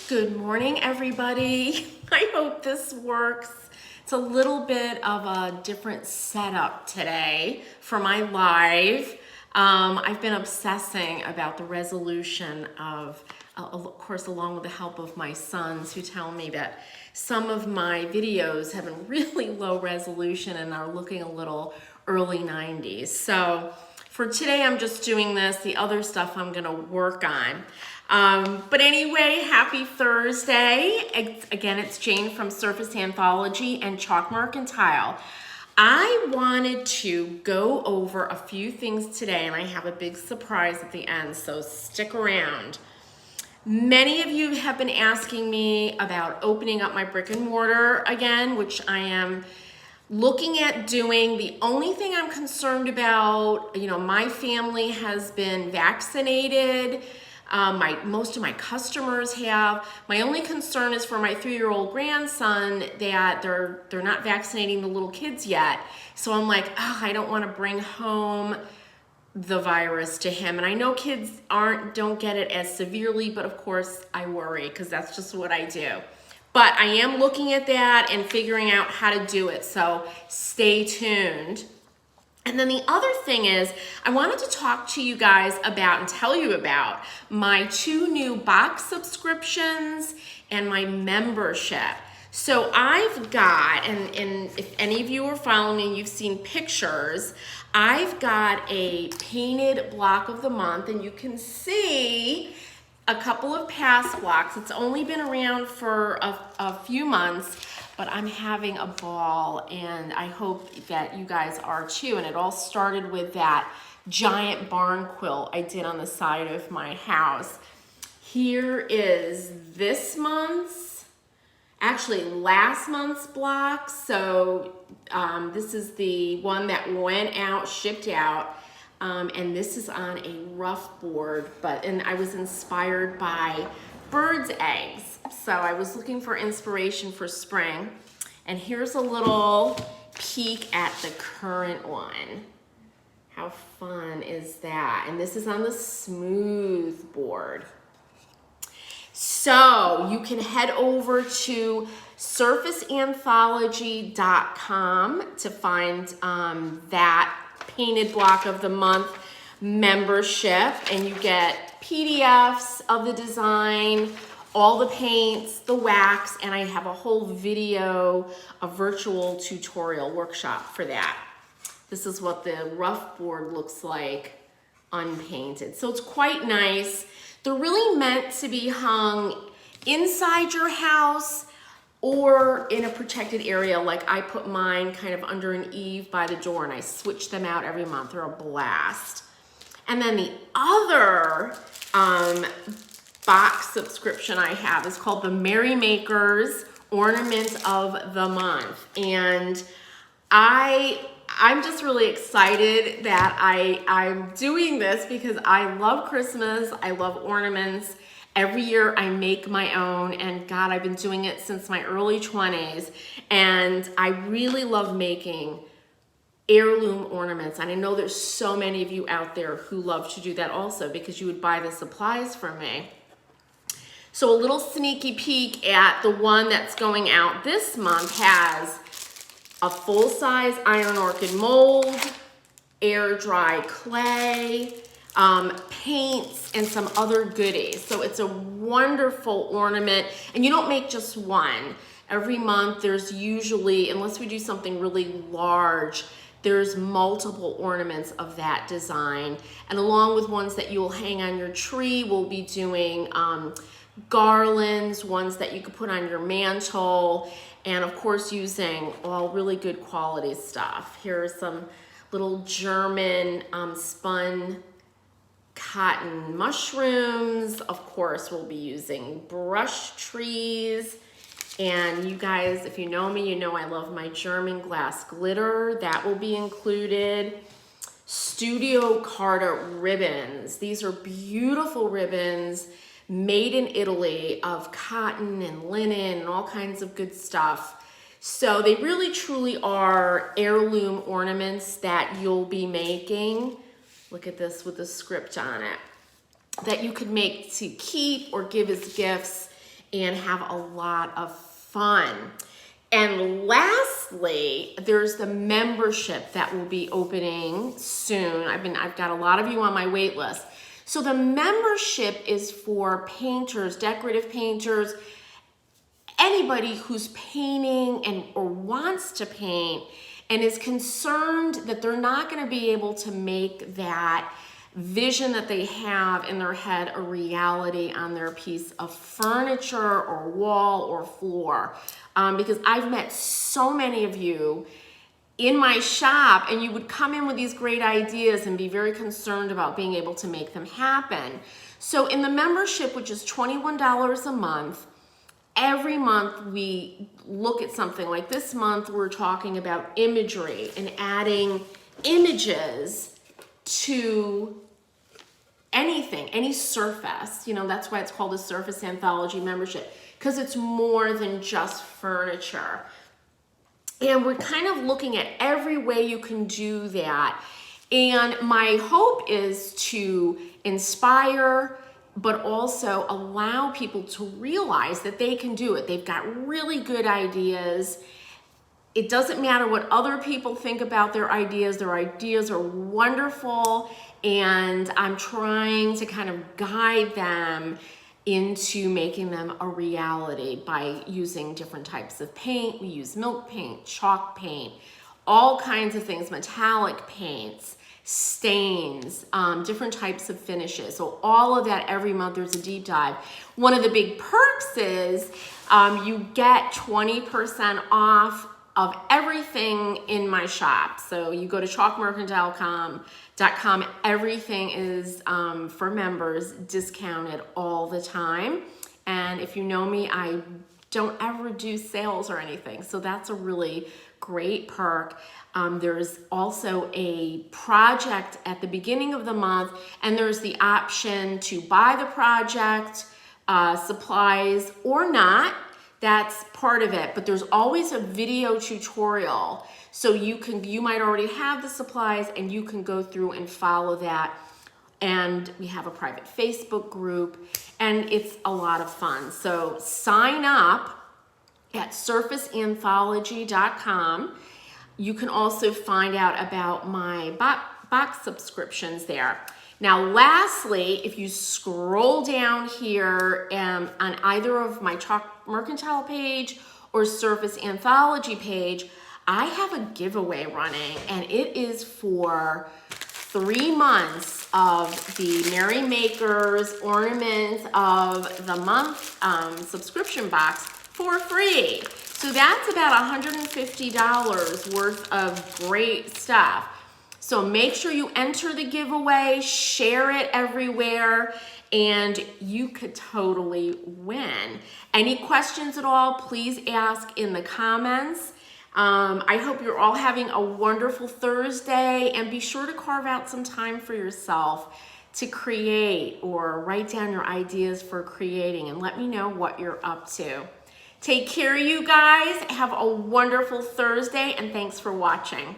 Good morning, everybody. I hope this works. It's a little bit of a different setup today for my live. I've been obsessing about the resolution of course, along with the help of my sons who tell me that some of my videos have a really low resolution and are looking a little early 90s. So for today, I'm just doing this. The other stuff I'm gonna work on. But anyway, happy Thursday. Again, it's Jane from Surface Anthology and Chalkmark and Tile. I wanted to go over a few things today, and I have a big surprise at the end, so stick around. Many of you have been asking me about opening up my brick and mortar again, which I am looking at doing. The only thing I'm concerned about, my family has been vaccinated. Most of my customers have. My only concern is for my 3-year-old grandson that they're not vaccinating the little kids yet. So I'm like, I don't want to bring home the virus to him. And I know kids don't get it as severely, but of course I worry because that's just what I do. But I am looking at that and figuring out how to do it. So stay tuned. And then the other thing is, I wanted to talk to you guys about and tell you about my 2 new box subscriptions and my membership. So I've got, and if any of you are following me, you've seen pictures, I've got a painted block of the month, and you can see a couple of past blocks. It's only been around for a few months, but I'm having a ball, and I hope that you guys are too. And it all started with that giant barn quilt I did on the side of my house. Here is this month's, actually last month's block. So this is the one that went out, shipped out. And this is on a rough board, and I was inspired by birds' eggs. So I was looking for inspiration for spring. And here's a little peek at the current one. How fun is that? And this is on the smooth board. So you can head over to surfaceanthology.com to find that painted block of the month membership, and you get PDFs of the design, all the paints, the wax, and I have a whole video, a virtual tutorial workshop for that. This is what the rough board looks like unpainted. So it's quite nice. They're really meant to be hung inside your house or in a protected area. Like I put mine kind of under an eave by the door, and I switch them out every month. They're a blast. And then the other box subscription I have is called the Merrymakers Ornament of the Month. And I'm just really excited that I'm doing this because I love Christmas. I love ornaments. Every year I make my own, and God, I've been doing it since my early 20s. And I really love making heirloom ornaments. And I know there's so many of you out there who love to do that also, because you would buy the supplies from me. So a little sneaky peek at the one that's going out this month has a full-size iron orchid mold, air dry clay, paints, and some other goodies. So it's a wonderful ornament, and you don't make just one. Every month there's usually, unless we do something really large, there's multiple ornaments of that design. And along with ones that you'll hang on your tree, we'll be doing garlands, ones that you could put on your mantle, and of course using all really good quality stuff. Here are some little German spun cotton mushrooms. Of course, we'll be using brush trees. And you guys, if you know me, you know I love my German glass glitter. That will be included. Studio Carta ribbons. These are beautiful ribbons made in Italy of cotton and linen and all kinds of good stuff. So they really truly are heirloom ornaments that you'll be making. Look at this with the script on it. That you could make to keep or give as gifts and have a lot of fun. And lastly, there's the membership that will be opening soon. I've got a lot of you on my wait list. So the membership is for painters, decorative painters, anybody who's painting or wants to paint and is concerned that they're not going to be able to make that vision that they have in their head a reality on their piece of furniture or wall or floor. Because I've met so many of you in my shop, and you would come in with these great ideas and be very concerned about being able to make them happen. So in the membership, which is $21 a month, every month we look at something. Like this month, we're talking about imagery and adding images to anything, any surface. You know, that's why it's called a Surface Anthology membership, because it's more than just furniture. And we're kind of looking at every way you can do that. And my hope is to inspire, but also allow people to realize that they can do it. They've got really good ideas. It doesn't matter what other people think about their ideas. Their ideas are wonderful. And I'm trying to kind of guide them into making them a reality by using different types of paint. We use milk paint, chalk paint, all kinds of things, metallic paints, stains, different types of finishes. So all of that every month there's a deep dive. One of the big perks is you get 20% off of everything in my shop. So you go to chalkmercantile.com, everything is for members, discounted all the time. And if you know me, I don't ever do sales or anything. So that's a really great perk. There's also a project at the beginning of the month, and there's the option to buy the project, supplies or not. That's part of it, but there's always a video tutorial. So you might already have the supplies and you can go through and follow that. And we have a private Facebook group and it's a lot of fun. So sign up at surfaceanthology.com. You can also find out about my box subscriptions there. Now, lastly, if you scroll down here on either of my Chalk Mercantile page or Surface Anthology page, I have a giveaway running, and it is for 3 months of the Merry Makers Ornament of the Month subscription box for free. So that's about $150 worth of great stuff. So make sure you enter the giveaway, share it everywhere, and you could totally win. Any questions at all, please ask in the comments. I hope you're all having a wonderful Thursday, and be sure to carve out some time for yourself to create or write down your ideas for creating, and let me know what you're up to. Take care, you guys. Have a wonderful Thursday, and thanks for watching.